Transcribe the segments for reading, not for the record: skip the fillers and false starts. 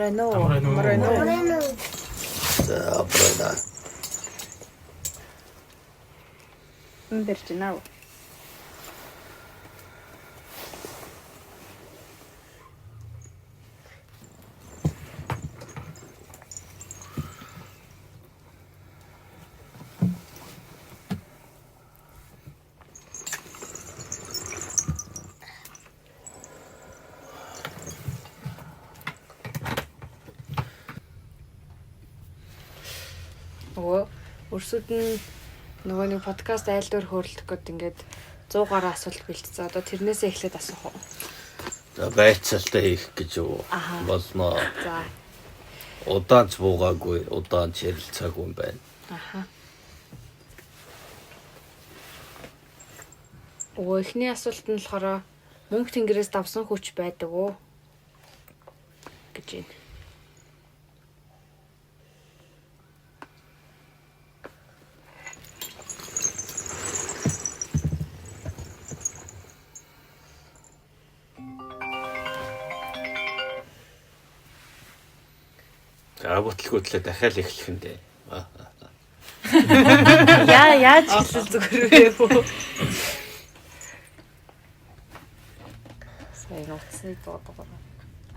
Moreno. За брада. Дэрчнаа. Өрсөд нь нөгөө нэг подкаст айлдвар хөөрөлдөх гээд ингээд 100 гаруй асуулт бэлтцээ. Одоо тэрнээсээ эхлээд асуух уу? За байцаалтай хийх гэж юу болно. За. Удаанч буугаагүй, удаанч ярилцаагүй юм байна. Аха. Эхний асуулт нь болохоор мөнх тэнгэрээс давсан хүч байдаг уу гэж байна. Абутлгүйтлээ дахиад эхлэх юм дээ. Яаж хэлсэн зүгээр вэ? Сайн утсны дуудгаар.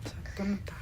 Цагтан та.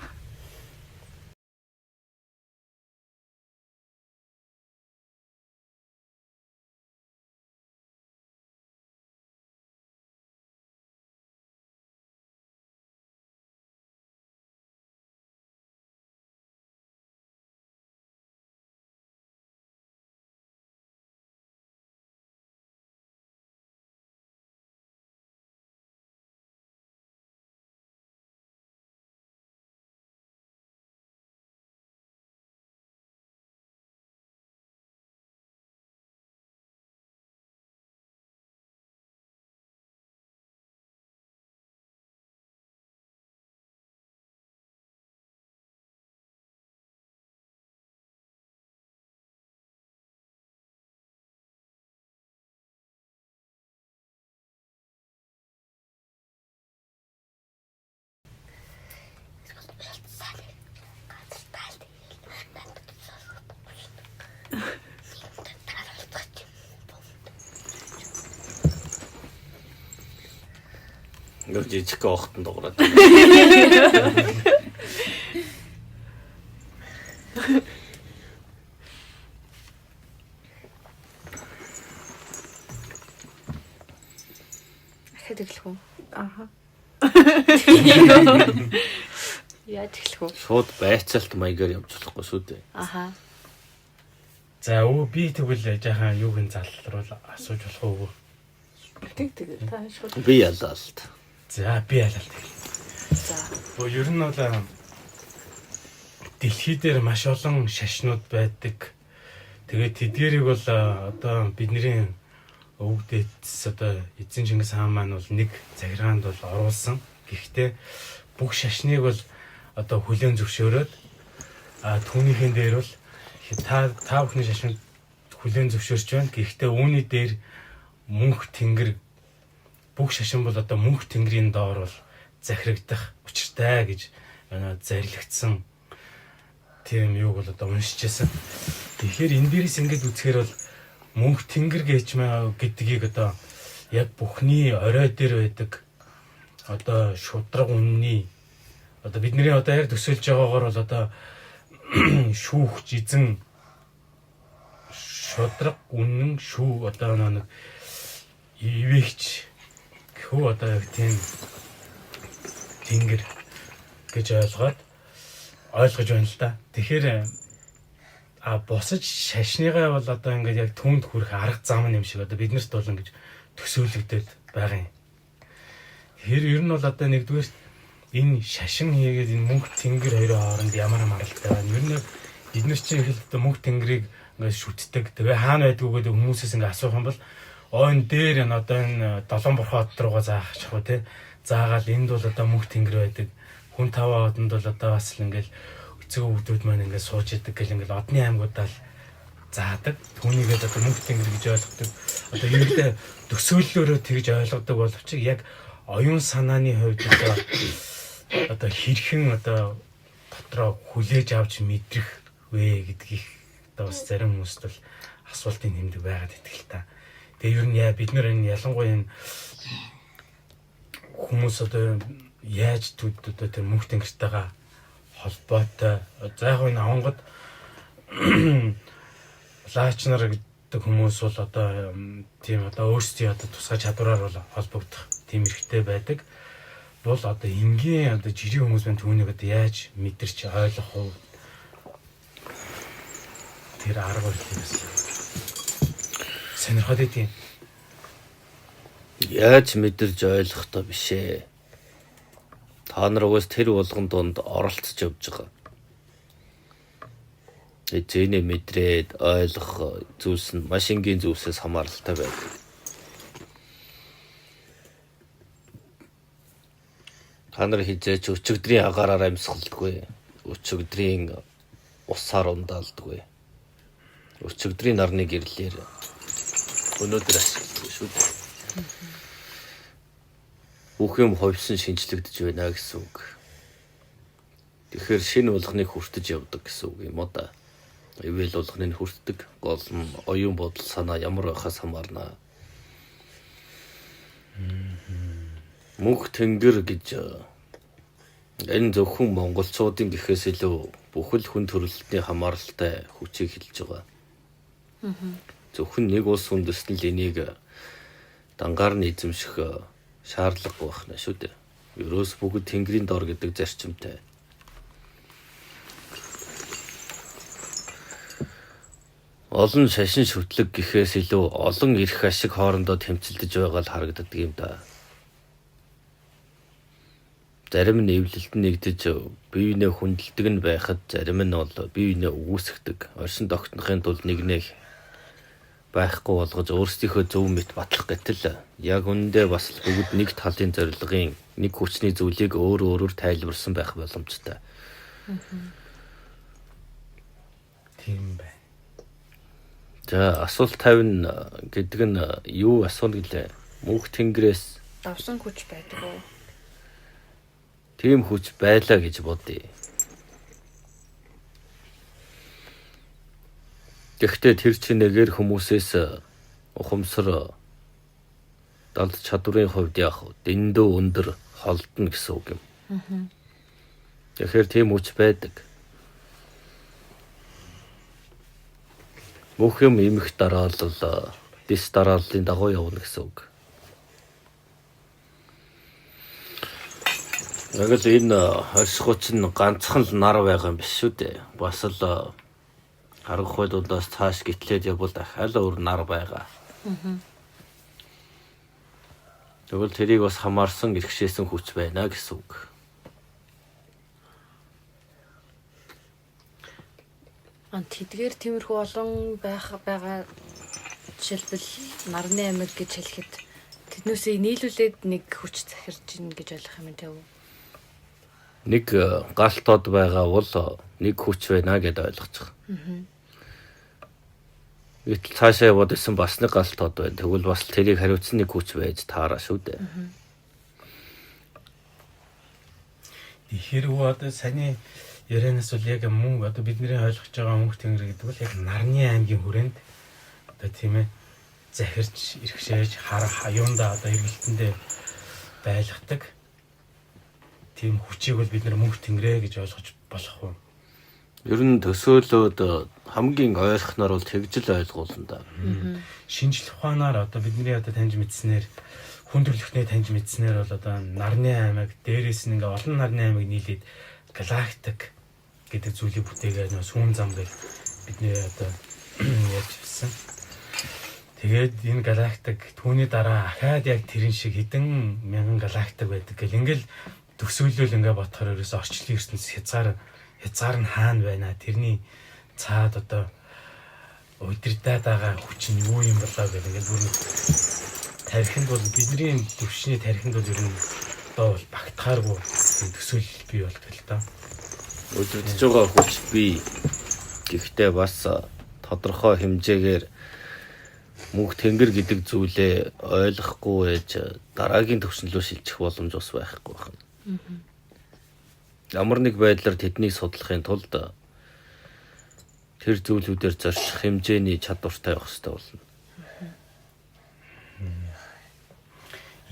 Нэг жижиг охтон дуурайд. Ахад эхлэх үү? Аха. Яаж эхлэх үү? Шууд байцаалт маягаар явж болохгүй шүү дээ. Аха. За би тэгвэл жаахан юуг нь залруулах асууж болох уу? Тэг та шууд. Би ялаалт. За би ялалт. За. Ер нь бол дэлхий дээр маш олон шашнууд байдаг. Тэгээд тэдгэрийг бол одоо бидний өвгдөөс одоо эзэн Чингис хаан маань бол нэг захиргаанд бол оруулсан. Гэхдээ бүх шашныг бол одоо хүлээн зөвшөөрөөд түүнийхэн дээр бол та бүхний шашныг хүлээн зөвшөөрч байна. Гэхдээ үүний дээр мөнх тэнгэр бүх шашин бол одоо мөнх тэнгэрийн доор бол захирагдах учиртай гэж зарлигдсан тийм юуг бол одоо уншижсэн. Тэгэхээр энэ дээрээс ингэж үзэхээр бол мөнх тэнгэр гэдгийг одоо яг бүхний орой дээр байдаг одоо шудраг үнний одоо бидний одоо яг төсөөлж байгаагаар бол одоо шүүх жизэн шудраг үнэн шүү одоо нэг ивэгч хөө одоо яг тийм тэнгэр гэж ойлгож байна л да. Тэгэхээр босож шашныгаа бол одоо ингээд яг түүнд хүрэх арга зам юм шиг одоо биднэрт бол ингэж төсөөлөгдөд байгаа юм. Тэгэхээр ер нь бол одоо нэгдүгээр энэ шашин хийгээд энэ мөнх тэнгэр хоёрын хооронд ямар маралтай байна. Ер нь бид нар чинь их л одоо мөнх тэнгэрийг ингээд шүтдэг. Тэгээ хаана байдгүйгээд хүмүүсээс ингээд асуух юм бол энэ дээр энэ одоо энэ долоон бурхад руугаа заахчих уу те. Заагаал энд бол одоо мөнх тэнгэр байдаг. Хүн таваа одонд бол одоо бас л ингээд эцэг өвгдүүд маань ингээд сууж идэг гэл ингээд одны аймагуудаа л заадаг. Түүнийгээ одоо мөнх тэнгэр гэж ойлгодог. Одоо ерөнхийдөө төсөөллөөрөө тэгж ойлгодог боловч яг оюун санааны хувьд одоо хэрхэн одоо дотроо хүлээж авч мэдрэх вэ гэдгийг одоо бас зарим хүмүүст бол асуултын тэмдэг байгаад итгэл та. Тэгээ ер нь бид нар энэ ялангуяа энэ хүмүүс одоо яаж одоо тэр мөнх тэнгэртэйгээ холбоотой за яг энэ авангад лаач нар гэдэг хүмүүс бол одоо тийм одоо өөрсдийн одоо тусгай чадвараар бол холбогдох тийм эрхтэй байдаг. Бол одоо энгийн одоо жирийн хүмүүс байна түүнийг одоо яаж мэдэрч ойлгох вэ? Тэр арга барилаас сонирхоод идэв. Яаж мэдэрч ойлгох та биш ээ. Та нар угаас тэр болгон донд оролцож явж байгаа. Эцэний мэдрээд ойлгох зүйлс нь маш энгийн зүйлсээс хамааралтай байдаг. Та нар хизээч өчигдрийн агаараар амьсгалдаггүй. Өчигдрийн усаар ундаалдаггүй. Өчигдрийн нарны гэрлэлээр өнөөдөр ашигладаг шүү дээ. Бүх юм ховсон шинжлэгдэж байна гэсэн үг. Тэгэхээр шинэ болгоныг хүртэж явдаг гэсэн үг юм уу да. Ивэл болгоныг хүртдэг. Гол нь оюун бодол санаа ямар байхаас хамаарна. Мөнх тэнгэр гэж энэ зөвхөн монголчуудын гэхээс илүү бүхэл хүн төрөлхтний хамааралтай хүчийг хэлж байгаа. Зөвхөн нэг улс үндэстэн л энийг дангаар нь эзэмших шаардлага байна шүү дээ. Ерөөс бүгд тэнгэрийн дор гэдэг зарчимтай. Олон шашин шүтлэг гэхээс илүү олон эрх ашиг хоорондоо тэмцэлдэж байгаа л харагддаг юм да. Зарим нь эвлэлд нэгдэж бие биенээ хүндэлдэг нь байхад зарим нь бол бие биенээ үгүйсгдэг. Оршин тогтнохын тулд нэгнээ байхгүй болгож өөрсдийнхөө зөв мэт батлах гэтэл яг үүндээ бас бүгд нэг талын зорилгын нэг хүчний зүйлийг өөрөөр тайлбарсан байх боломжтой. Тийм бай. За асуулт 50 гэдэг нь юу асууна гэлээ? Мөнх тэнгэрээс давсан хүч байдаг уу? Тийм хүч байлаа гэж бодъё. Гэхдээ тэр чинээгээр хүмүүсээс ухамсар далд чадварын хувьд яг дэндүү өндөр холдно гэсэн үг юм. Тэгэхээр тийм хүч байдаг. Бүх юм эмх дараалал, дис дарааллын дагуу явна гэсэн үг. Яг л энэ оршихуйч нь ганцхан л нар байгаа юм биш шүү дээ. Бас л харахгүй дундаас цааш гитлээд явбал дахиад өөр нар байгаа. Тэгвэл тэрийг бас хамаарсан иргэшээсэн хүч байна гэсэн үг. Тэдгээр тиймэрхүү олон байгаа жишээлбэл нарны амьд гэж хэлэхэд тэднээсээ нийлүүлээд нэг хүч захирж ийн гэж ойлгох юм тийм үү? Нэг галтод байгаа бол нэг хүч байна гэдээ ойлгож байгаа. Гэтэл цаашаа яваад исэн бас нэг галтод байна. Тэгвэл бас тэрийг хариуцсан нэг хүч байж таараа шүү дээ. Тэгэхээр одоо саяны ярианаас бол яг мөн одоо бидний ойлгож байгаа мөнх тэнгэр гэдэг бол яг нарны аймгийн хүрээнд одоо тийм ээ захирч иргэшээж хаюунда одоо эргэлтэндээ байлгадаг тийм хүчийг бол бид нар мөнх тэнгэрэ гэж ойлгож болох уу? Ер нь төсөөлөд хамгийн ойлгохноор бол тэгж л ойлгуулна да. Шинжлэх ухаанаар одоо бидний одоо таньж мэдснээр хүн төрөлхтний таньж мэдснээр бол одоо нарны аймаг дээрээс нь ингээ олон нарны аймаг нийлээд галактик гэдэг зүйлийг бүтээгээд нөө сүүн зам гэж бидний одоо ярьж ирсэн. Тэгээд энэ галактик түүний дараа ахаад яг тэрэн шиг хэдэн мянган галактик байдаг гэл ингээл төсөөлөл ингээ бодохоор ерөөс орчлын ертөнц хязгаар нь хаана байна? Тэрний цаад одоо удирдаад байгаа хүч нь юу юм болоо гэх ингээд бүр тархинд бол бидний төвшний тархинд бол ер нь одоо бол багтахааргүй төсөөлөл бий болдог л доо. Удирдах байгаа хүч бий. Гэхдээ бас тодорхой хэмжээгээр мөнх тэнгэр гэдэг зүйлээ ойлгохгүй байж дараагийн төвшин рүү шилжих боломж бас байхгүй байна. ямар нэг байдлаар тэднийг судлахын тулд тэр зүйлүүдээр зорчих хэмжээний чадвартай байх хэрэгтэй болно.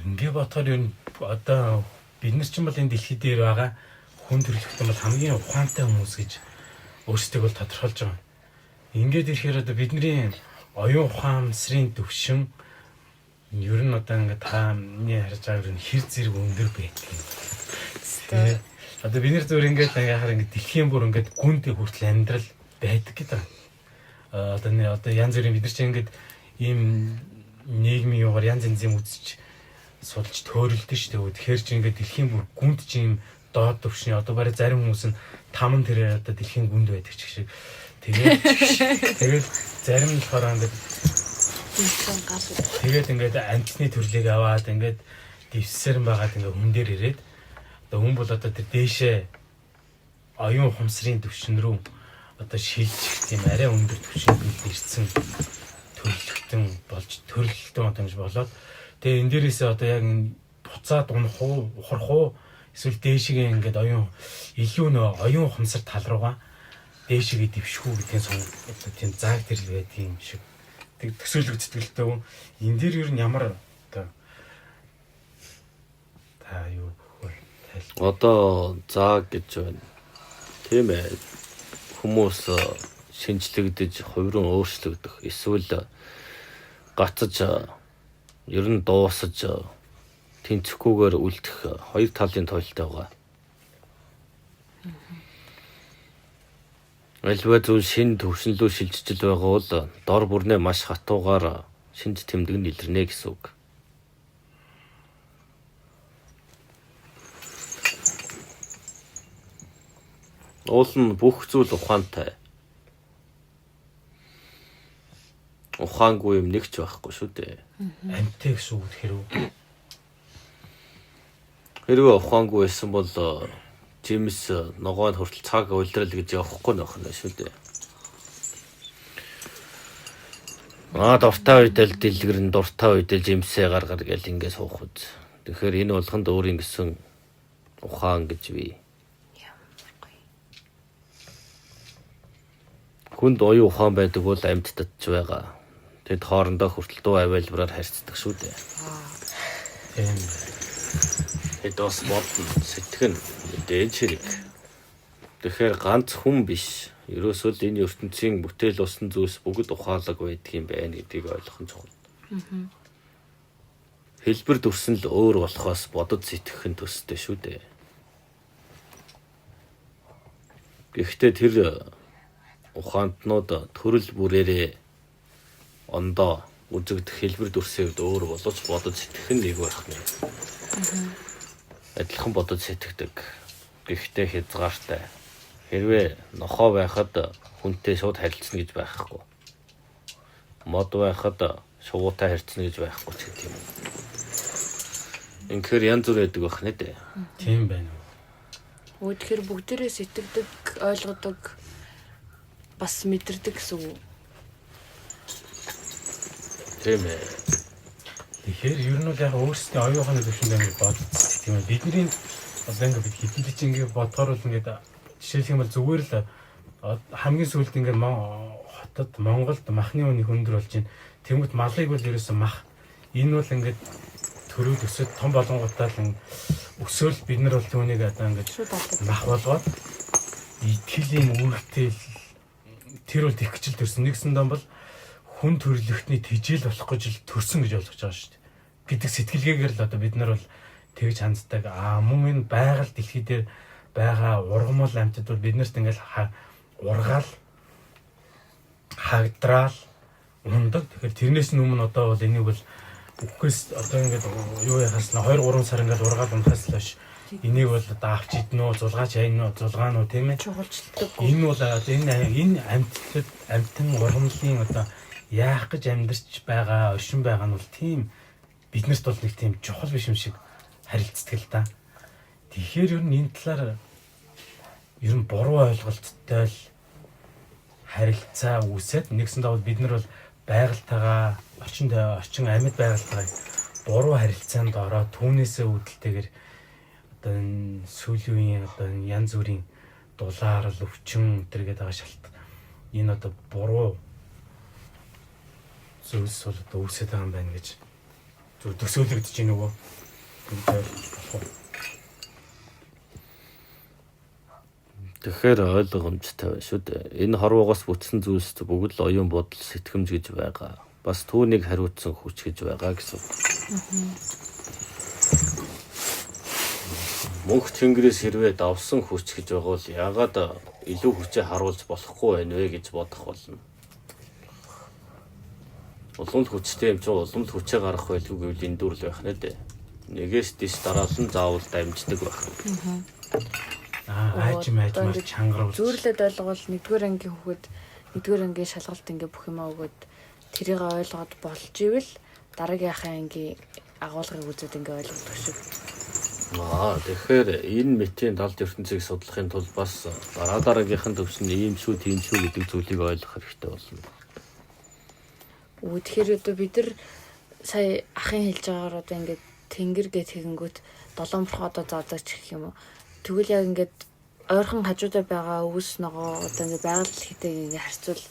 Ингээ бодохоор юу одоо бид нар ч юм бол энэ дэлхий дээр байгаа хүн төрөлхтөн бол хамгийн ухаантай хүмүүс гэж өөрсдөө бол тодорхойлж байгаа. Ингээд ирэхээр одоо бидний оюун ухаан мэсрийн төвшин ер нь одоо ингээд тааны харж байгаа нь хэр зэрэг өндөр байдаг юм. Тэгээ одоо бид нар зөвөр ингээд яхаар ингээд дэлхийн бүр ингээд гүнтэй хүртэл амьдрал байдаг гэдэг. Одоо янз бүрийн бид нар чинь ингээд ийм нийгмийн югаар янз янзын үзэж судалж төөрөлдөн шүү дээ. Тэгэхээр чи ингээд дэлхийн бүр гүнд чи ийм доод төвшний одоо барай зарим хүмүүс нь 5 тэр одоо дэлхийн гүнд байдаг ч шиг. Тэгээд зарим нь болохоор ингээд тэгээд ингээд амтны төрлийг аваад ингээд дэвсээр байгаад ингээд хүн дээр ирээд одоо хүн бол одоо тэр дээшээ оюун ухамсарын төвшин рүү одоо шилжих тийм арай өндөр төвшөнд ирсэн төрөлхтөн болж төрөлхтөн одоо гэж болоод тэгээ энэ дээрээс одоо яг буцаад унах уу ухрах уу эсвэл дээшгээ ингээд оюун илүү нөө оюун ухамсар тал руугаа дээшгээ дэвших үү гэдгийг одоо тийм зааг тэрл байдаг юм шиг тэг төсөөлөгдөлтөө энэ дээр ер нь ямар одоо та юу одоо зааг гэж байна. Тийм ээ. Хүмүүс шинжлэгдэж, хувиран өөрчлөгдөх, эсвэл гацаж, ер нь дуусаж, тэнцэхгүйгээр үлдэх хоёр талын тойлтой байгаа. Альва зүйл шинэ төвшинлөө шилжиж байгаа бол дор бүрнээ маш хатуугаар шинж тэмдэг нь илэрнэ гэсэн үг. Уул нь бүх зүйл ухаантай. Ухаангүй юм нэг ч байхгүй шүү дээ. Амттай гэсэн үг хэрэг. Хэрвээ ухаангүй байсан бол Жимс ногоон хүртэл цаг уйлдрал гэж явахгүй нөх нь шүү дээ. Дуртай үедэл дэлгэрэн дуртай үедэл Жимсээ гаргар гэл ингэ суух үз. Тэгэхээр энэ болгонд өөрийн гэсэн ухаан гэж бий. Хүнд оюун ухаан байдаг бол амьтдад ч байгаа. Тэд хоорондоо хүртэл дуу авайлбараар харьцдаг шүү дээ. Тийм. Тэд бас бодно, сэтгэн мэдээж хэрэг. Тэгэхээр ганц хүн биш. Ерөөсөө л энэ ертөнцийн бүтээл болсон зүйлс бүгд ухаалаг байдаг юм байна гэдгийг ойлгох нь чухал. Хэлбэр дүрсэн л өөр болохоос бодож сэтгэх нь төстэй шүү дээ. Гэхдээ тэр ухаантнууд төрөл бүрээрээ ондоо үзэгдэх хэлбэр дүрсийн үед өөр боловч бодож сэтгэх нь нэг байх нэ. Адилхан бодож сэтгэдэг. Гэхдээ хязгаартай. Хэрвээ нохоо байхад хүнтэй шууд харилцна гэж байхгүй. Мод байхад шуугаатай харилцна гэж байхгүй ч гэдэг юм. Инхээр янз бүр байдаг байх нэ дээ. Тийм байна уу. Тэгэхээр бүгдээрээ сэтгэдэг, ойлгодог, бас мэдэрдэг гэсэн үг. Тийм ээ. Тэгэхээр ер нь бол яг өөрсдийн оюун ухааны төвшөнд ингэ бодсон тийм ээ. Бидний одоо ингэ бид хэдэн ч ингэ бодохоор бол ингэ жишээлх юм бол зүгээр л хамгийн сүүлд ингэ хотод Монголд махны үний хөндөр болж байна. Тэнгүүт малыг бол ерөөсөн мах. Энэ бол ингэ төрөөд өсөд том болонгуудаа л өсөөл бид нар бол түүнийг одоо ингэ мах болгоод итгэлийн үүрэгтэй тэр бол тэгчл төрсөн. Нэгсэн дом бол хүн төрлөختний тэжээл болох гэж л төрсөн гэж ойлгож байгаа шүү дээ. Гэдэг сэтгэлгээгээр л одоо бид нар бол тэгж ханддаг. Мөн энэ байгаль дэлхий дээр байгаа ургамал амьтад бол биднэрт ингээл ургаал хагдраал ундаг. Тэгэхээр тэрнээс өмнө одоо бол энийг бол үхээс одоо ингээд юу яхаас 2-3 сар ингээд ургаал унахаас л биш. Энийг бол одоо авч иднэ үү, зулгаач хайна уу, зулгаан уу тийм ээ. Чухалчилдаг. Энэ бол энэ амьтан ургамлын одоо яах гэж амьдарч байгаа, оршин байгаа нь бол тийм биднэрт бол нэг тийм чухал биш юм шиг харилцдаг л да. Тэгэхээр ер нь энэ талаар ер нь буруу ойлголттой л харилцаа үүсээд нэгсэндээ бол бид нар бол байгальтайгаа орчин амьд байгальтайгаа буруу харилцаанд ороод түүнээсээ үүдэлтэйгээр одоо энэ сүүлийн одоо энэ янз бүрийн дулаар л өвчин өдөргээд байгаа шалт энэ одоо буруу зүйлс бол одоо үүсэж байгаа юм байна гэж зөв төсөөлөгдөж байна нөгөө Тэгэхээр ойлгомжтой байна шүү дээ. Энэ хорвоогоос бүтсэн зүйлс бүгд л оюун бодол сэтгэмж гэж байгаа. Бас түүнийг хариуцсан хүч гэж байгаа гэсэн. Мөнх тэнгэрээс хэрвээ давсан хүч гэж байгаа бол яагаад илүү хүчээ харуулж болохгүй байна вэ гэж бодох болно. Улам л хүчтэй юм чинь улам л хүчээ гаргах байлгүй гэвэл энэ дүрл байх нэ дээ. Нэгээс дэс дараалан заавал дамждаг байх. Аажмаар чангаруул. Зүйрлээд ойлгол 1-р ангийн хүүхэд 1-р ангийн шалгалт ингээ бүх юм өгөөд тэрийг ойлгоод болж ивэл дараагийнхаа ангийн агуулгыг үзээд ингээ ойлгодог шиг. Тэгэхээр энэ метийн далд ертөнцийг судлахын тулд бас дараагийнхын төвшин ийм шүү тийм шүү гэдэг зүйлийг ойлгох хэрэгтэй болно. Тэгэхээр одоо бид нар сая ахын хэлж байгаагаар одоо ингээд тэнгэр гэт тэгэнгүүт 7 мөрх одоо заадаг ч гэх юм уу. Тэгвэл яг ингээд ойрхон хажуудаа байгаа өвс ногоо одоо ингээд байгаль хэлхийдээ ингээд харьцуул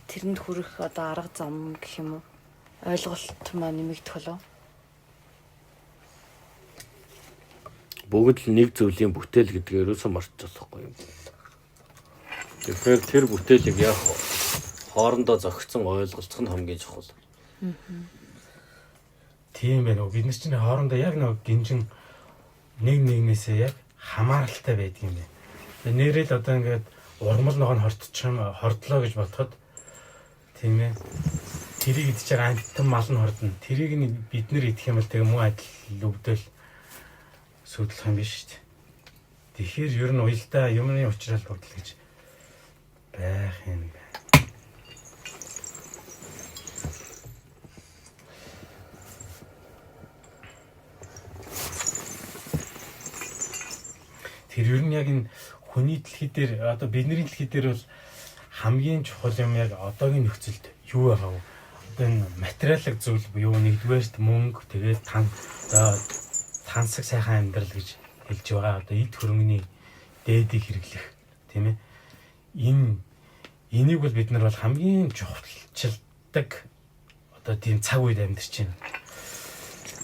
тэрэнд хүрэх одоо арга зам гэх юм уу. Ойлголт маань нэмэгдэх болов. Бүгд л нэг зүйлийн бүтээл гэдгээр юусан марч болохгүй юм. Тэгэхээр тэр бүтээлийг яг хоорондоо зохицсон ойлголцох нь хамгийн чухал. Тийм байна уу. Бид нар чинь хоорондоо яг нэг гинжин нэг нэгнээсээ яг хамааралтай байдаг юм байна. Нэрэл одоо ингээд ургамал ногоо нь хордлоо гэж бодоход тийм ээ. Тэрийг идэж байгаа амттан мал нь хордно. Тэрийг нь бид нар идэх юм бол тэгээ муу адил өвдөл сүтлэх юм биш шүү дээ. Тэгэхээр ер нь уялдаа юмны уучрал бодол гэж байх юм байна. Тэр ер нь яг энэ хүний дэлхий дээр одоо бидний дэлхий дээр бол хамгийн чухал юм яг одоогийн нөхцөлд юу байгаа вэ? Одоо энэ материалын зүйл буюу нэгдүгээрт мөнгө тэгээд тансаг сайхан амьдрал гэж хэлж байгаа. Одоо эд хөрөнгөний дээдийг хэрэглэх тийм ээ. Энийг бол бид нар бол хамгийн чухалчилдаг одоо тийм цаг үед амьдарч байна.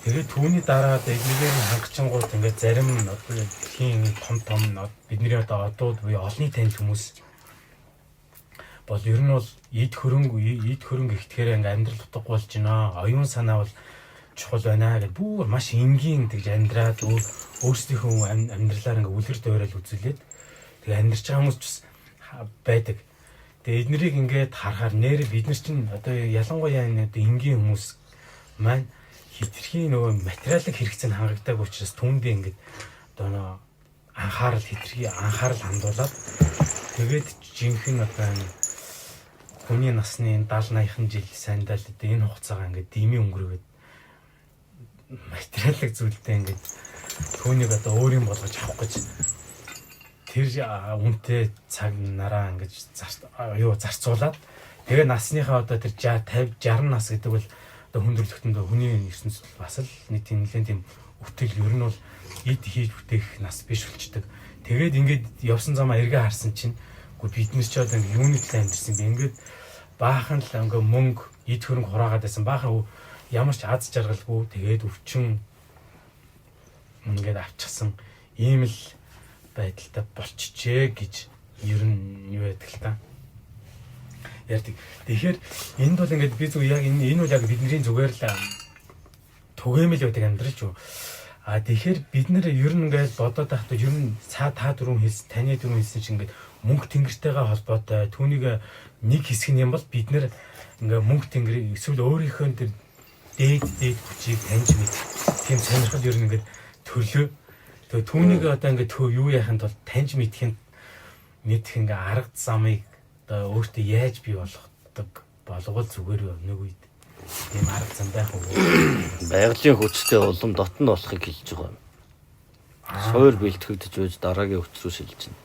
Тэгээд түүний дараа эдгээр нь хангачингууд ингээд зарим нь одоо дэлхийн том бидний одоо одууд буюу олонний танил хүмүүс бол ер нь бол эд хөрөнгө ихтгэхээр ингээд амьдрал утгагүй болж байна. Оюун санаа бол чухал байна гэдэг бүр маш энгийн тэгж амьдраад өөрсдийнхөө амьдралаар ингээд үлгэр дуурайл үзүүлээд тэгээ амьдарч байгаа хүмүүс ч байдаг. Тэгээ эднэрийг ингээд харахаар нэр бид нар чинь одоо ялангуяа энэ энгийн хүмүүс маань хитрхийн нөгөө материалын хэрэгцээнд хангагддаг учраас түүндээ ингээд одоо анхаарал хандуулаад тэгээд жинхэнэ одоо хүний насны 70-80 жил сандал энэ хугацаагаа ингээд дими өнгөрөөд материалын зүйлдээ ингээд түүнийг одоо өөр юм болгож авах гэж тэр үнэтэй цаг нараа ингээд зарцуулаад тэгээ насныхаа одоо тэр 50 60 нас гэдэг бол хүндрэлтэнд хүний ертөнцид бас л нэг тийм нэлээд тийм өтөл ер нь бол эд хийж бүтээх нас биш болчдөг. Тэгээд ингээд явсан замаа эргээ харсан чинь үгүй бид нар ч одоо ингээд юуны төлөө амьдэрсэн бэ? Ингээд баахан л ингээд мөнгө эд хөрөнгө хураагаад байсан. Баахан ямар ч аз жаргалгүй тэгээд өвчин ингээд авчихсан ийм л байдалтай болчихжээ гэж ер нь юу байдаг л та. Ярддаг. Тэгэхээр энд бол ингээд би зөв яг энэ бол яг бидний зүгээр л түгээмэл байдаг амьдралч юу. Тэгэхээр бид нэр ер нь ингээд бодоод байхдаа ер нь та дөрөв хэлсэн, таны дөрөв хэлсэн чинь ингээд мөнх тэнгэртэйгээ холбоотой түүнийг нэг хэсэг нь юм бол бид нэр ингээд мөнх тэнгэр эсвэл өөрийнхөө тэр дээд хүчийг таньж мэд. Тийм сонирхол ер нь ингээд төлөө. Тэгээ түүнийг одоо ингээд юу яханд бол таньж мэдэх ингээд арга замыг одоо өөртөө яаж бий болгодог болгол зүгээр нэг үед тийм арга зам байх уу? Байгалийн хүчтэй улам дотн болохыг хэлж байгаа юм. Суур бэлтгэгдэж байж дараагийн хүч рүү шилжинэ.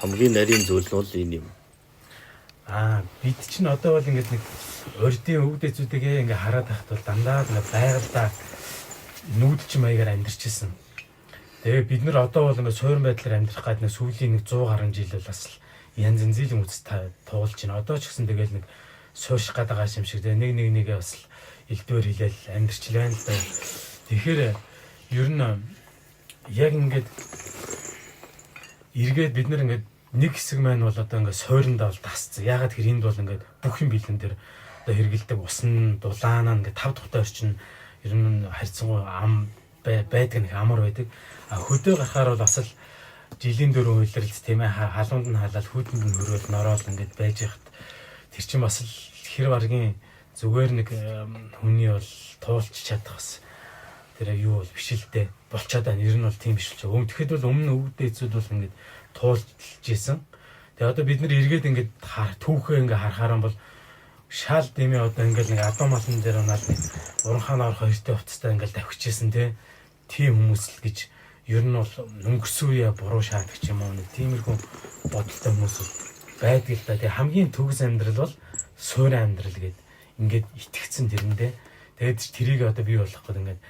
Хамгийн нарийн зүйл нь бол энэ юм. Бид чинь одоо бол ингээд нэг урдын өвдөцүүдээ ингээд хараад байхад бол дандаа ингээд байгальдаа нүүдэлч маягаар амьдарч ирсэн. Тэгээ бид нар одоо бол ингээд суурин байдлаар амьдрах гад нэг сүүлийн нэг 100 гаруй жил бол бас янз янзын үс туулж байна. Одоо ч гэсэн тэгэл нэг суурших гад байгаа юм шиг тэгээ нэгээ бас элдвэр хилээл амьдрчил байна л да. Тэгэхээр ер нь яг ингээд эргээд бид нар ингээд нэг хэсэг маань бол одоо ингээд сууриндаа бол тасцсан. Ягаад гэхээр энд бол ингээд бүх юм бэлэн дээр одоо хэргэлдэг усан дулаанаа ингээд 5 тухтай орчин ер нь харьцангуй ам байдаг нэг амар байдаг. А хөдөө гарахаар бол бас л жилийн дөрөв үйлрэлт тийм ээ халуунд нь халаад хүүтэнд нь хөрөөл нороол ингээд байж хат тэр чинь бас л хэр баргийн зүгээр нэг хүний бол туулч чадах бас тэр юу бол биш л дээ болчоод байна. Ер нь бол тийм биш л. Тэгэхэд бол өмнө өвгдөө эцүүд бол ингээд туулж ийсэн. Тэгээ одоо бид нар эргээд ингээд түүхээ ингээд харахаар бол шаал дэмий одоо ингээд нэг адуу малын дээр унаад нэг уранхаан орох хоёртой хувцастай ингээд давхижсэн тийм хүмүүс л гэж ер нь бол өнгөрсөн үе буруу шаадаг юм уу нэг тиймэрхүү бодолтой хүмүүс байдаг л да. Тэгээ хамгийн төгс амьдрал бол суурин амьдрал гэдэг ингээд итгэцэн тэрэндээ. Тэгээд тэрийг одоо бий болох гэдэг ингээд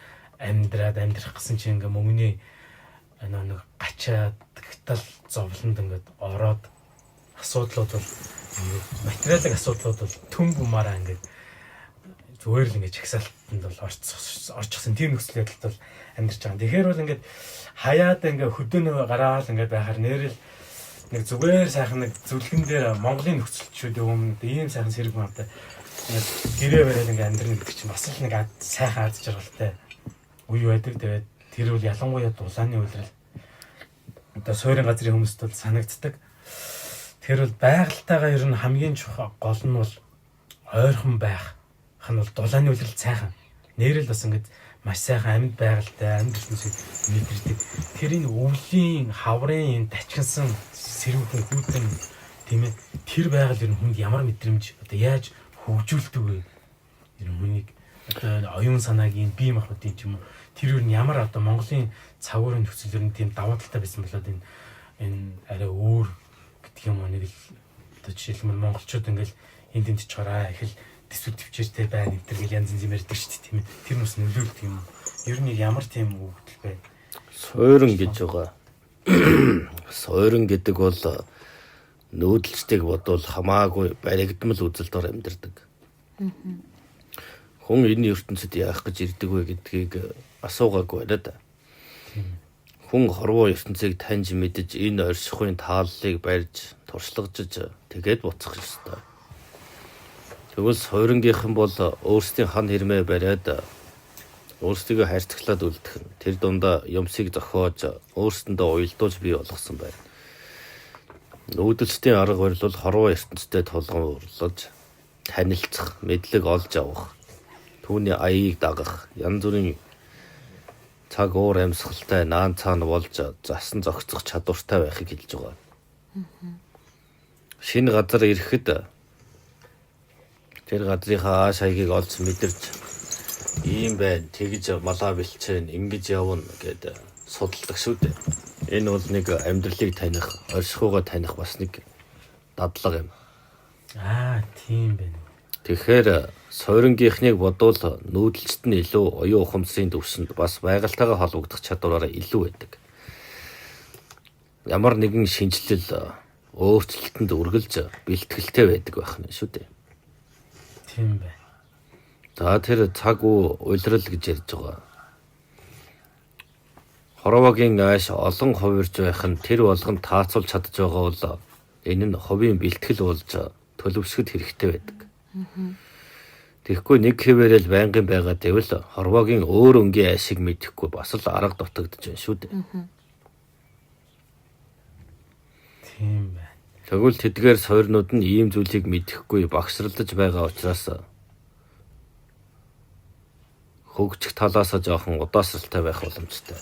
амьдрах гэсэн чинь ингээд мөнгөний нэг гачаад гтал зовлонд ингээд ороод асуудлууд бол материалын асуудлууд бол төм бумаараа ингээд зүгээр л ингээд чагсаалтанд бол орчихсон тийм нөхцөл байдалд бол амьдарч байгаа. Тэгэхээр бол ингээд хаяад ингээд хөдөөнөө гараал ингээд байхаар нэрэл нэг зүгээр сайхан нэг зүлгэн дээр Монголын нөхцөлчүүд өмнө ийм сайхан сэрэг маамтай гэрээ бариад ингээд амьдрын гэдэг чинь бас л нэг сайхан ад жаргалтай үе байдаг. Тэгээд тэр бол ялангуяа дулааны үйлрэл одоо суурин газрын хүмүүст бол санагддаг. Тэр бол байгальтайгаа ер нь хамгийн чухал гол нь бол ойрхон байх хан бол дулааны үйлрэл сайхан. Нэрэл бас ингээд маш сайхан амьд байгальтай амьд ертөнцийг мэдэрдэг. Тэрийн өвлийн хаврын дачгинсан сэрүүхэн хүүтэн тийм ээ тэр байгаль ер нь хүнд ямар мэдрэмж одоо яаж хөгжүүлдэг вэ? Ер нь хүнийг одоо оюун санаагийн бие махбодын ч юм уу тэр ер нь ямар одоо Монголын цагуурын нөхцөл ер нь тийм даваа талтай байсан болоод энэ арай өөр гэдэг юм уу нэг л одоо жишээлбэл монголчууд ингээл энд тэнд чораа их л төсвөл төвчээртэй байна энэ төр гэл янз янз ярьдаг шүү дээ тийм ээ тэр нүс нөлөөлдөг юм. Ер нь ямар тийм үгдэл бай. Суурин гэж байгаа. Суурин гэдэг бол нүүдэлчдийг бодвол хамаагүй баригдмал үзэлдээр амьдардаг. Хүн энэ ертөнцид яах гэж ирдэг вэ гэдгийг асуугаагүй байна да. Хүн хорвоо ертөнцийг таньж мэдэж энэ оршихуйн тааллыг барьж туршлагажж тэгээд буцах ёстой. Тэгвэл суурингийнхан бол өөрсдийн хан хэрмээ бариад өөрсдийгөө хайрцаглаад үлдэх нь тэр дундаа юмсыг зохиож өөрсдөндөө уялдуулж бий болгосон байна. Нүүдэлчдийн арга барил бол хорвоо ертөнцтэй тулган урлаж танилцах, мэдлэг олж авах, түүний аяыг дагах, янз бүрийн цаг уур амьсгалтай наан цаана болж засан зохицох чадвартай байхыг хэлж байгаа. Шинэ газар ирэхэд тэр газрынхаа ааш хаягийг олж мэдэрч ийм байна, тэгж малаа бэлчээн, ингэж явна гэдэг судалдаг шүү дээ. Энэ бол нэг амьдралыг таних, оршихуйгаа таних бас нэг дадлага юм. Тийм байна. Тэгэхээр суурингийнхныг бодвол нүүдэлчт нь илүү оюун ухамсарын төвшөнд бас байгальтайгаа холбогдох чадвараараа илүү байдаг. Ямар нэгэн шинжилэл өөрчлөлтөнд үргэлж бэлтгэлтэй байдаг байх нь шүү дээ. Тийм байна. За тэр цаг уйлрал гэж ярьж байгаа. Хорвоогийн ааш олон хувирж байх нь тэр болгонд таацуулж чадж байгаа бол энэ нь ховийн бэлтгэл болж төлөвшөхөд хэрэгтэй байдаг. Тэгэхгүй нэг хэвээрэл байнгын байгаа гэвэл хорвоогийн өөр өнгийн аашиг мэдэхгүй бас л арга дутагдж байна шүү дээ. Тийм байна. Тэгвэл тэдгээр сойрнууд нь ийм зүйлийг мэдэхгүй багшралдаж байгаа учраас хөгжих талаас жоохон удаасралтай байх боломжтой.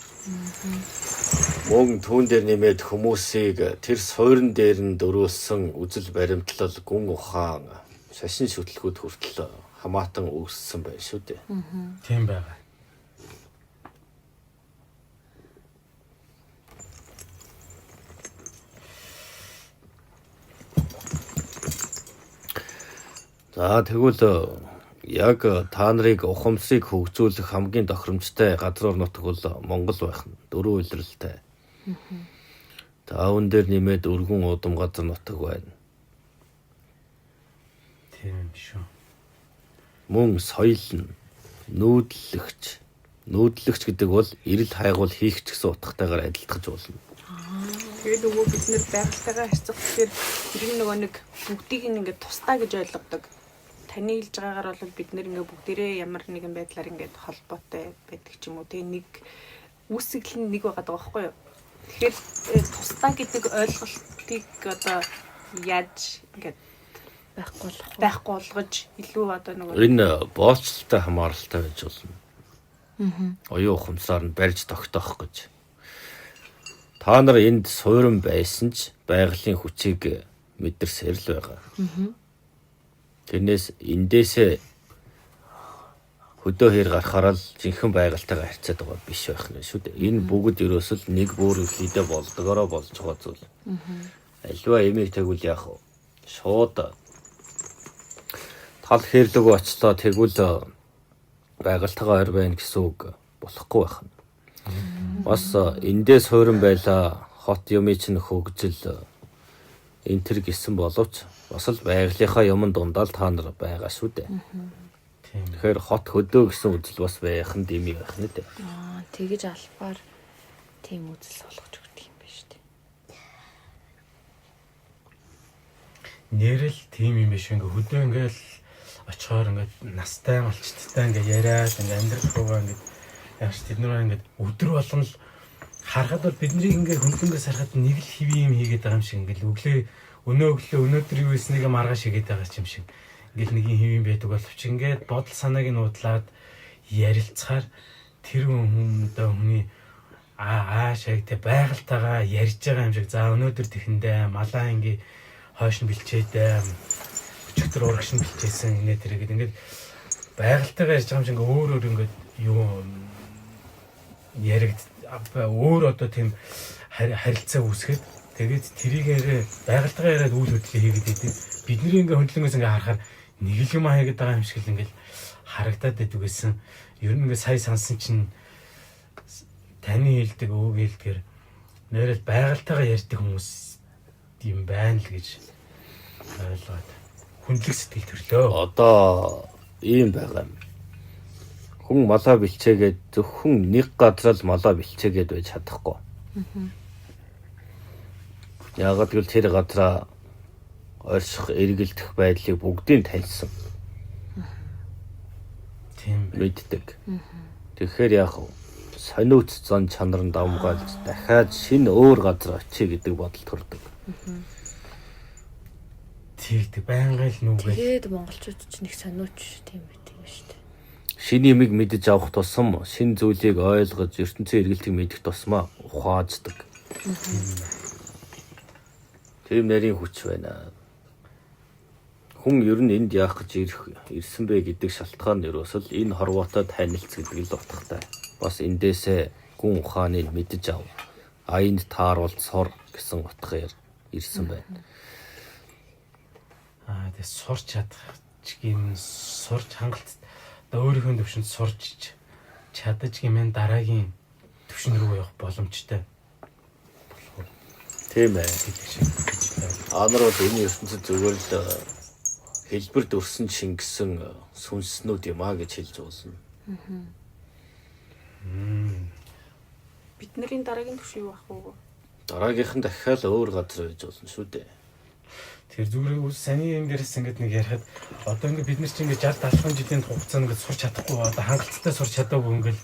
Мөн түүн дээр нэмээд хүмүүсийг тэр сойрон дээр нь дөрүүлсэн үзэл баримтлал гүн ухаан шашин шүтлгүүд хүртэл хамаатан үүссэн байна шүү дээ. Тийм байгаа. За тэгвэл Яг та нарыг ухамсарыг хөгжүүлэх хамгийн тохиромжтой газар нутаг бол Монгол байх нь. 4 улиралтай. За үүн дээр нэмээд өргөн удам газар нутаг байна. Тийм юм шүү. Мөн соёл нь нүүдлэгч гэдэг бол эрэл хайгуул хийх ч гэсэн утгатайгаар адилтгаж болно. Тэгээд нөгөө бид нэр байгальтайгаа харьцуулахад тэр нөгөө нэг бүгдийг ингээд тусдаа гэж ойлгодог. Таны хэлж байгаагаар бол бид нэр ингээд бүгдээрээ ямар нэгэн байдлаар ингээд холбоотой байдаг ч юм уу. Тэгээ нэг үүсгэл нь нэг байгаа байхгүй юу? Тэгэхээр тусдаа гэдэг ойлголтыг одоо яаж ингээд байхгүй болгож илүү одоо нөгөө Энэ бооцолтой хамааралтай байж болно. Оюун ухамсараар нь барьж тогтоох гэж. Та нар энд суурин байсан ч байгалийн хүчийг мэдэрсээр л байгаа. Тэрнээс эндээсээ хөдөө хэр гарахаар л жинхэнэ байгальтайгаа харьцаад байгаа биш байх нь шүү дээ. Энэ бүгд ерөөсөл нэг бүр хідэ болдгоороо болж байгаа зүйл. Альва эмийг тэгвэл яах вэ? Шууд тал хэрлэг очлоо тэгвэл байгальтайгаа ойр байна гэсэн үг болохгүй байх нь. Бас эндээ суурин байла хот юмыг чинь хөгжил энэ төр гисэн боловч бас л байгалийнхаа юмн дундаа л та нар байгаа шүү дээ. Тэгэхээр хот хөдөө гэсэн үзэл бас байх нь дэмий байх нэ дээ. Тэгэж албаар тийм үзэл болгож өгдөг юм байна шүү дээ. Нэрэл тийм юм биш ингээ хөдөө ингээл очихоор ингээд настай малчттай ингээд яриад ингээд амьдрах руугаа ингээд яаш тэд нар ингээд өдөр болгон л харахад бол бидний ингээд хөндлөнгөөс харахад нэг л хэвийн юм хийгээд байгаа юм шиг ингээд өнөөдөр юу хийснийг маргааш хийгээд байгаа юм шиг ингээд нэг юм хэвийн байдаг боловч ингээд бодол санааг нь удлаад ярилцахаар тэр хүний аашааг тэ байгальтайгаа ярьж байгаа юм шиг за өнөөдөр тэхэндээ малаа ингээд хойш нь бэлчээдээ өчигдөр урагш нь бэлчээсэн инээ тэргээд ингээд байгальтайгаа ярьж байгаа юм шиг өөр ингээд юу өөр одоо тийм харилцаа үүсгээд тэгээд тэрийгээрээ байгальтайгаа яриад үйл хөдлөл хийгээд идэв. Бидний ингээд хөндлөнгөөс ингээд харахаар нэг л юм хийгээд байгаа юм шиг л ингээд харагдаад байдаг гэсэн. Ер нь ингээд сая сансан чинь таны хэлдэг өвөг хэлдгээр нэрэл байгальтайгаа ярьдаг хүмүүс юм байна л гэж ойлгоод хүндлэг сэтгэл төрлөө. Одоо ийм байгаа юм. Хүн малаа бэлчээгээд зөвхөн нэг газар л малаа бэлчээгээд байж чадахгүй. Яагаад гэвэл тэр газараа орших, эргэлдэх байдлыг бүгдийг таньсан. Тийм мэддэг. Тэгэхээр яг сониуц зан чанарын давмгаалж дахиад шинэ өөр газар очие гэдэг бодол төрдөг. Тэгдэг байнга л нүгэ. Тэгээд монголчууд ч нэг сониуч тийм байт юм шүү дээ. Шинэ юмыг мэдэж авах тусам шинэ зүйлийг ойлгож ертөнцийн эргэлтийг мэдэх тусмаа ухааждаг. Тийм нарийн хүч байна. Хүн ер нь энд яах гэж ирсэн бэ гэдэг шалтгаан нь ерөөсөл энэ хорвоотой танилц гэдэг л утгатай. Бас эндээсээ гүн ухааныг мэдэж ав. Аянд тааруулж сор гэсэн утгаар ирсэн байна. Тэгээ сурч чадах гин сурч хангалт өөрийнхөө төвшөнд сурч чадаж гэмээр дараагийн төвшин рүү явах боломжтой. Тийм ээ. Анар бол энэ ертөнцид зүгээр л хэлбэр дүрсэн шингэсэн сүнснүүд юм а гэж хэлж болно. бид нарын дараагийн түвшин юу ах вэ? Дараагийнх нь дахиад өөр газар байж болно шүү дээ. Тэр зүгээр саний юм дээрээс ингэж нэг ярихад одоо ингэ бид нар чинь ингэ 60 70 жилийн хугацаанд ингэ сурч чадахгүй одоо хангалттай сурч чадаагүй ингээл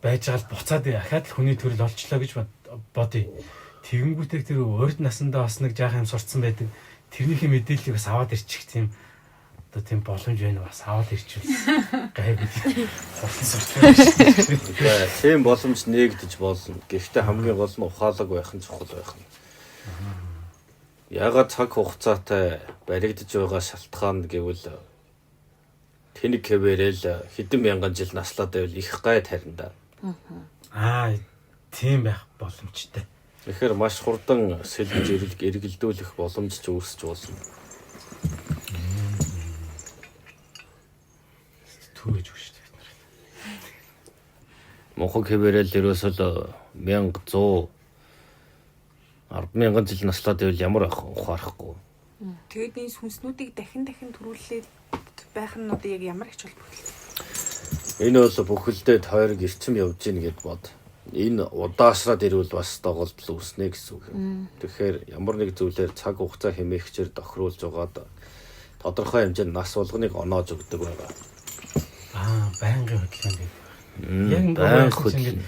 байж байгаа л буцаад дахиад л хүний төрөл олчлоо гэж бодъё. Тэгэнгүүтээ тэр урд насандаа бас нэг жаахан юм сурцсан байдаг. Тэрнийхээ мэдээллийг бас аваад ирчих тийм одоо тийм боломж байна бас аваад ирчихвэл гай бид хурдан сурч. Тийм боломж нээгдэж болно. Гэхдээ хамгийн гол нь ухаалаг байх нь чухал байх нь. Ягаад цаг хугацаатай баригдаж байгаа шалтгаан гэвэл тэнэг хэвээрэл хэдэн мянган жил наслаад байвал их гай тарина да. Тийм байх боломжтой. Тэгэхээр маш хурдан сэлж эргэлдүүлэх боломж ч үүсэж болно. түүгэж өгч шүү дээ. Монхог хэвээрэл ерөөсөө 1100 10,000 жил наслаад байвал ямар ухаарахгүй. Тэгээд энэ сүнснүүдийг дахин төрүүлээд байх нь одоо яг ямар их холбоотой. Энэ бол бүхэлдээ тойрог эрчим явж гин гэд бод. Энэ удаашраад ирвэл бас доголдол үүснэ гэсэн үг юм. Тэгэхээр ямар нэг зүйлээр цаг хугацаа хэмээгчээр тохируулж байгаад тодорхой хэмжээнд нас болгоныг оноож өгдөг байгаа. Байнгын хөдөлгөөн. Яг ингээд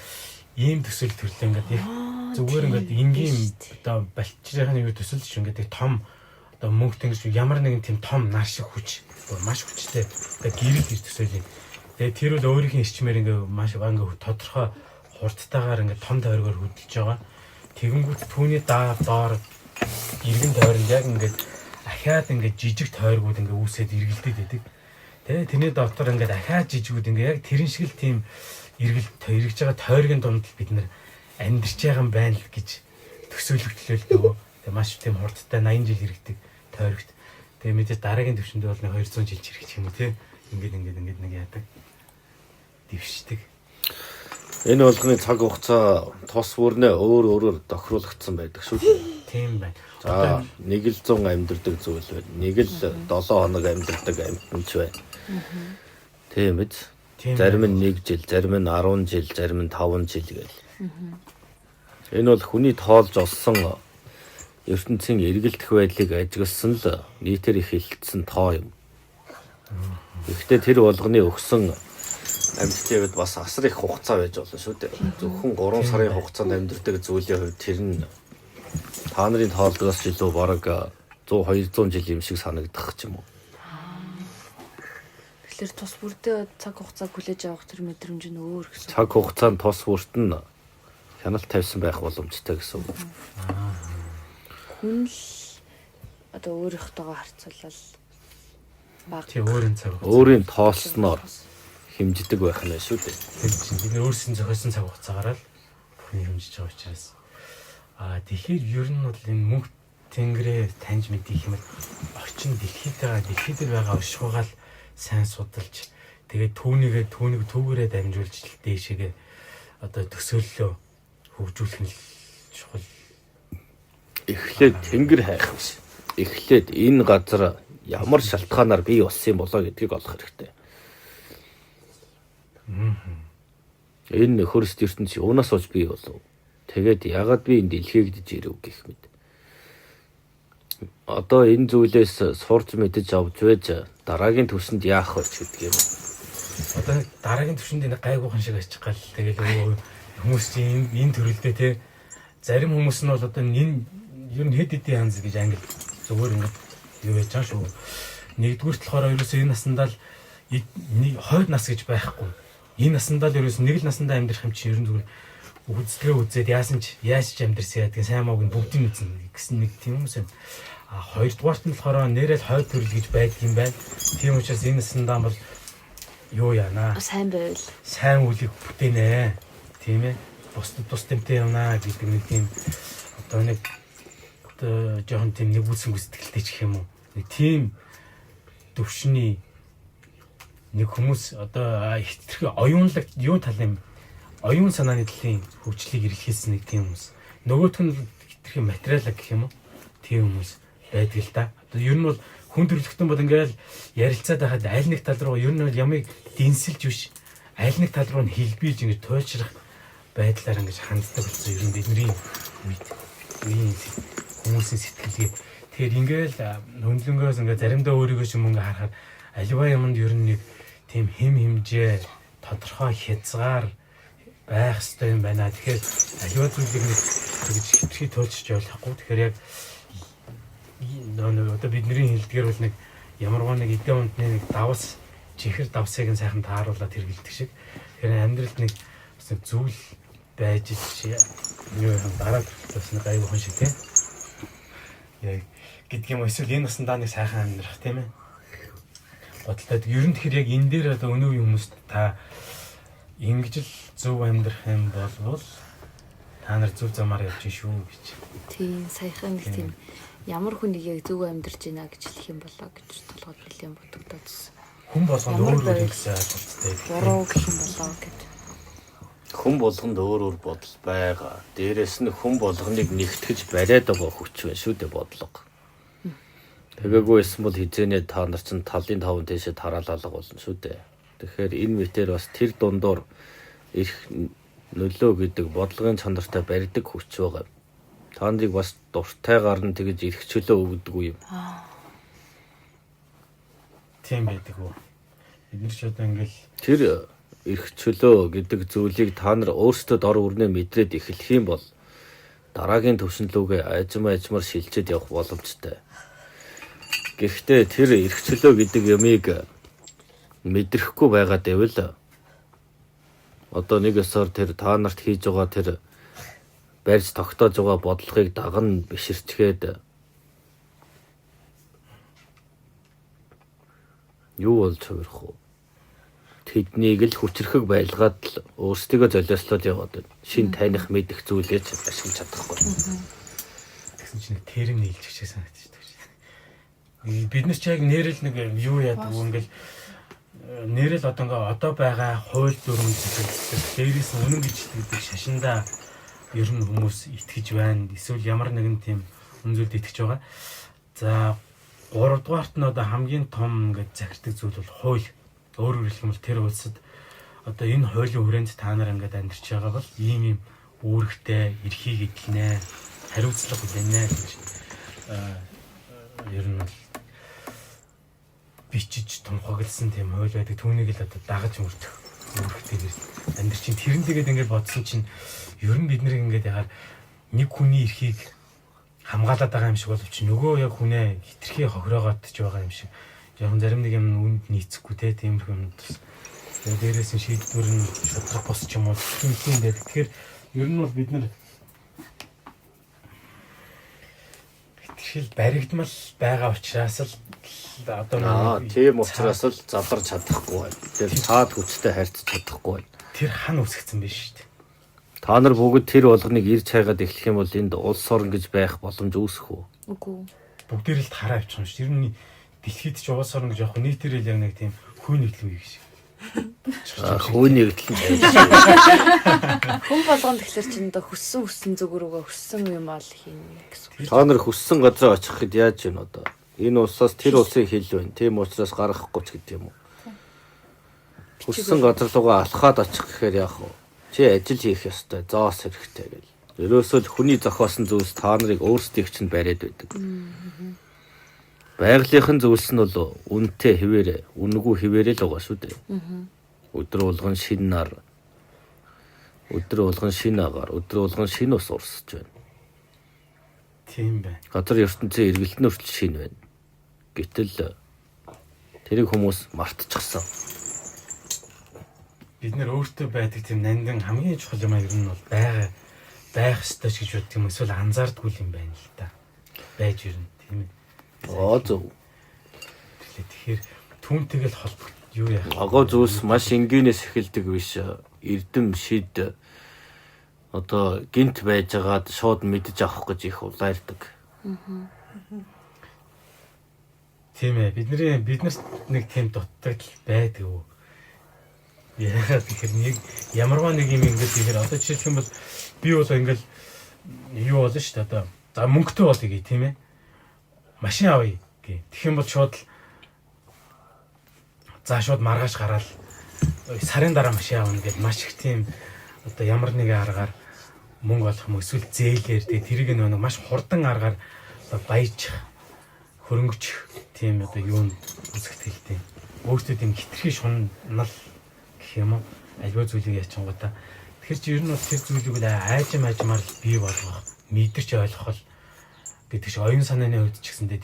ийм төсөл төрлөө ингээд их зүгээр ингээд энгийн одоо балчирын нэг төсөл шүү ингээд том одоо мөнгө тэнгис ямар нэгэн тийм том нар шиг хүч маш хүчтэй ингээд гэрэл ир төсөөл юм. Тэгээ тэр бол өөрийнх нь эрчмээр ингээд маш ингээд тодорхой хурдтайгаар ингээд том тойргоор хөдөлж байгаа. Тэгэнгүүт түүний доор иргэн тойронд яг ингээд ахаад ингээд жижиг тойргууд ингээд үүсээд эргэлдээд идэг. Тэгээ тэрний дотор ингээд ахаад жижигүүд ингээд яг тэрэн шиг л тийм эргэж байгаа тойргийн дунд бид нар амьдарч байгаа юм байна л гэж төсөөлөгдлөө нөгөө. Тэгээ маш тийм хурдтай 80 жил хэрэгдэг тойрогт. Тэгээ мэдээ дараагийн төвшөнд бол 200 жил хэрэгчих юм уу те. Ингээд нэг яадаг. Дэвшдэг. Энэ болгоны цаг хугацаа тус бүрнээ өөрөөр тохируулагдсан байдаг шүү дээ. Тийм байна. За нэг л 100 амьдардаг зүйл байна. Нэг л 7 хоног амьдардаг амьтанч байна. Тийм биз? Зарим нь 1 жил, зарим нь 10 жил, зарим нь 5 жил гээл. Энэ бол хүний тоолж олсон ертөнцийн эргэлдэх байдлыг ажигласан л нийтээр их хилтсэн тоо юм. Гэхдээ тэр болгоны өгсөн амьдлын хувьд бас асар их хугацаа байж болно шүү дээ. Зөвхөн 3 сарын хугацаанд амьдардаг зүйлийн хувьд тэр нь та нарын тоолдоос илүү бараг 100-200 жил юм шиг санагдах ч юм уу. Тэгэхээр тус бүрдээ цаг хугацааг хүлээж авах тэр мэдрэмж нь өөр гэсэн. Цаг хугацаанд тус бүрт нь хяналт тавьсан байх боломжтой гэсэн үг. Хүн л одоо өөрийнхтэйгээ харьцуулбал баг. Тийм өөрийн цаг хугацаа. Өөрийн тоолсноор хэмждэг байх нь шүү дээ. Тэр чинь бид өөрсдөө зохиосон цаг хугацаагаараа л бүхнийг хэмжиж байгаа учраас. Тэгэхээр ер нь бол энэ мөнх тэнгэрээ таньж мэдих юм бол орчин дэлхийд байгаа өшгөөгаал сайн судалж тэгээд түүнийг түүгээрээ дамжуулж дээшээгээ одоо төсөөллөө хөгжүүлэх нь чухал. Эхлээд тэнгэр хайх биш. Эхлээд энэ газар ямар шалтгаанаар бий болсон юм болоо гэдгийг олох хэрэгтэй. Энэ хөрс ертөнц юунаас болж бий болов? Тэгээд ягаад би энэ дэлхийгдэж ирэв гэх мэт. Одоо энэ зүйлээс сурч мэдэж авч байж дараагийн төвшөнд яах вэ гэдэг юм. Одоо дараагийн төвшөнд энэ гайгүйхан шиг ачих гал тэгээд хүмүүс чинь энэ төрөлдөө те зарим хүмүүс нь бол одоо энэ ер нь хэд хэдийн янз гэж англи зүгээр ингээд юу яаж байгаа шүү. Нэгдүгürt болохоор ерөөсөө энэ насандаа л хойд нас гэж байхгүй. Энэ насандаа л ерөөсөө нэг л насандаа амьдрах юм чи ер нь зүгээр үзлэгээ үзээд яаж ч амьдрсан ядгийн сайн моог нь бүгдийг үзнэ гэсэн нэг тийм хүмүүс юм. Хоёрдугаарт нь болохоор нэрэл хойд төрөл гэж байдаг юм байна. Тийм учраас энэ насандаа бол юу яана? Сайн байвал. Сайн үлийг бүтээнэ. Тийм ээ. Бус тэмтэй явна гэдэг нэг тийм одоо нэг жоохон тийм нэгүсэн сэтгэлтэй ч гэх юм уу. Нэг тийм төвшний нэг хүмүүс одоо хитрхи оюунлаг юу талын оюун санааны талын хөгжлийг эрэлхийлсэн нэг тийм хүмүүс. Нөгөөх нь хитрхи материалаа гэх юм уу. Тийм хүмүүс байдаг л да. Одоо ер нь бол хүн төрөлхтөн бол ингээл ярилцаад байхад аль нэг тал руу ер нь бол ямыг дэнсэлж биш аль нэг тал руу нь хэлбийж ингэж туйлшрах байдлаар ингэж ханддаг болсон ер нь бидний үед хүмүүсийн сэтгэлгээ. Тэгэхээр ингээл хөндлөнгөөс ингээ заримдаа өөрийгөө ч юм ингээ харахад аливаа юмд ер нь нэг тийм хэм хэмжээ тодорхой хязгаар байх ёстой юм байна. Тэгэхээр аливаа зүйлийг нэг тэгж хитрхи туйлшиж ойлгохгүй. Тэгэхээр яг одоо бидний хэлдгээр бол нэг ямарваа нэг эдийн ундны нэг давс чихэр давсыг нь сайхан тааруулаад хэрэгэлдэг шиг. Тэгэхээр амьдралд нэг бас нэг зүйл байж юу юм дараа бас нэг аюухан шиг тийм. Яг гэдэг юм эсвэл энэ насандаа нэг сайхан амьдрах тийм ээ. Бодлоо ер нь тэгэхээр яг энэ дээр одоо өнөө хүмүүс та ингэж л зөв амьдрах юм бол та нар зөв замаар явж шүү гэж. Тийм саяхан нэг тийм ямар хүнийг яг зөв амьдарч байна гэж хэлэх юм болоо гэж толгойд нэлээд бодогдоод байна. хүн болгонд өөр өөр гэсэн ойлголттой. буруу гэх юм болоо гэдэг. Хүн болгонд өөр өөр бодол байгаа. Дээрээс нь хүн болгоныг нэгтгэж бариад байгаа хүч байна шүү дээ бодлого. Тэгээгүйсэн бол хизээнэ та нар чинь талын таван тийшээ тараалалга болно шүү дээ. Тэгэхээр энэ мэтэр бас тэр дундуур их нөлөө гэдэг бодлогын чанартай барьдаг хүч байгаа. Та нарыг бас дуртайгаар нь тэгж ирэх чөлөө өгдөггүй юм. Тийм байдаг уу. Бид нар ч одоо ингээл Тэр эрх чөлөө гэдэг зүйлийг та нар өөрсдөө дор өрнөө мэдрээд эхлэх юм бол дараагийн төвшинлүүгээ ажмаар шилжээд явах боломжтой. Гэхдээ тэр эрх чөлөө гэдэг юмыг мэдрэхгүй байгаад байвал одоо нэг ёсоор тэр та нарт хийж байгаа тэр барьж тогтоож байгаа бодлогыг даган биширчгээд юу болж хувирах вэ? Тэднийг л хүчрхэг байлгаад л өөрсдийгөө золиослоод яваад байна. Шин таних мэдэх зүйлээж ашиглаж чадахгүй. тэгсэн чинь тэрэг нийлж чиг санагдчих. Бид нар ч яг нэрэл нэг юу яадаг вэ ингээл нэрэл одоо байгаа хууль дүрм зүйлс дээрээс үнэн гэж хэлдэг шашиндаа ер нь хүмүүс итгэж байна. Эсвэл ямар нэгэн тийм үнэлэлд итгэж байгаа. За 3 дугаарт нь одоо хамгийн том ингээд захирдаг зүйл бол хууль. Өөрөөр хэлбэл тэр улсад одоо энэ хуулийн хүрээнд та нар ингээд амьдарч байгаа бол ийм үүрэгтэй эрхийг эдлэнэ, хариуцлага хүлээнэ гэж ер нь бичиж томхоглосон тийм хууль байдаг. Түүнийг л одоо дагаж мөрдөх үүрэгтэйгээр амьдарч чинь тэрэн тэгээд ингээд бодсон чинь ер нь бид нарыг ингээд ягаар нэг хүний эрхийг хамгаалаад байгаа юм шиг боловч нөгөө яг хүнээ хитрхи хохироогоод ч байгаа юм шиг. Яг зарим нэг юм үнд нийцэхгүй те тиймэрхүү юм. Тэгээд дээрээс нь шийдвэр нь шудраг босч юм уу тийм байдаг. Тэгэхээр ер нь бол бид нар хитрхи баригдмал байгаа учраас л одоо тийм учраас л задарч чадахгүй байна. Тэр цаад хүчтэй харьцаж чадахгүй байна. тэр хан үсгэсэн биш шүү дээ. Та нар бүгд тэр болгоныг ирж хайгаад эхлэх юм бол энд улс орн гэж байх боломж үүсэх үү? Үгүй. Бүгдээр л тараа авчих юм шүү. Ер нь дэлхийд ч улс орн гэж явах нийтээр л яг нэг тийм хүй нэгдэл үе гэж. Хүй нэгдэл нь Хүн болгонд тэгэхээр чинь одоо хүссэн зүгрүүгээ хүссэн юм бол хийнэ гэсэн. та нар хүссэн газар очиход яаж юм одоо? Энэ улсаас тэр улсын хил байна. Тийм учраас гаргахгүй ч гэдэг юм уу? Хүссэн газар руугаа алхаад очих гэхээр яах вэ? Чи ажил хийх ёстой, зоос хэрэгтэй гэл. Ерөөсөө л хүний зохиосон зүйлс та нарыг өөрсдийг чинь бариад байдаг. Байгалийнхын зүйлс нь бол үнэтэй хэвээрээ, үнэгүй хэвээрээ л байгаа шүү дээ. Өдөр болгон шин нар, өдөр болгон шин агаар, өдөр болгон шин ус урсж байна. Тийм байна. Газар ертөнцийн эргэлтэн хүртэл шин байна. Гэтэл тэрийг хүмүүс мартчихсан. Бид нэр өөртөө байдаг тийм нандин хамгийн чухал юм аа ер нь бол байх ёстой ч гэж боддог юм. Эсвэл анзаардгүй юм байна л да. Байж ирнэ тийм ээ. Зөв. Тэгэхээр түүнтэйгэл холбогд юу яах вэ? Агуу зүйлс маш энгийнээс эхэлдэг биш. Эрдэм шид одоо гинт байжгаад шууд мэдж авах гэж их улаалдаг. Тийм ээ. Бид нарт нэг тийм дутагдал байдаг уу? Яагаад тэгэхээр нэг ямарваа нэг юм ингэж ихээр одоо жишээлх юм бол би бол ингээл юу болно шүү дээ одоо за мөнгөтэй болъё гэх тийм ээ машин авъя гэх тэгэх юм бол шууд шууд маргааш гараад сарын дараа машин авна гэдээ маш их тийм одоо ямар нэгэн аргаар мөнгө олох юм эсвэл зээлээр тэрийг нэг маш хурдан аргаар баяж хөрөнгөж тийм одоо юу үзэгт хэлтэй өөртөө тийм хитрхи шунал юм уу альва зүйлийг ячингуудаа тэгэхээр чи ер нь бол тэр зүйлийг айжмаар л бий болгох мэдэрч ойлгох гэдэг чи оюун санааны хувьд ч гэсэндээ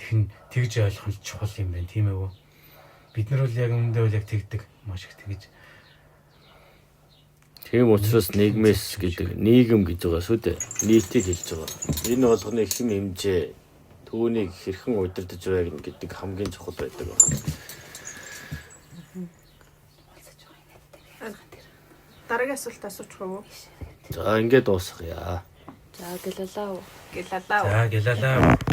тэгж ойлгох нь чухал юм байна тийм ээ. Бид нар бол яг үүндээ бол яг тэгдэг маш их тэгж. Тийм учраас нийгмээс гэдэг нийгэм гэж байгаа шүү дээ. Нийтийг хэлж байгаа. Энэ болгоны хэм хэмжээ түүнийг хэрхэн удирдах вэ гэдэг хамгийн чухал байдаг байна. Дараагийн асуулт асуучих уу? За ингээд дуусгая. За гэлалаа. За гэлалаа.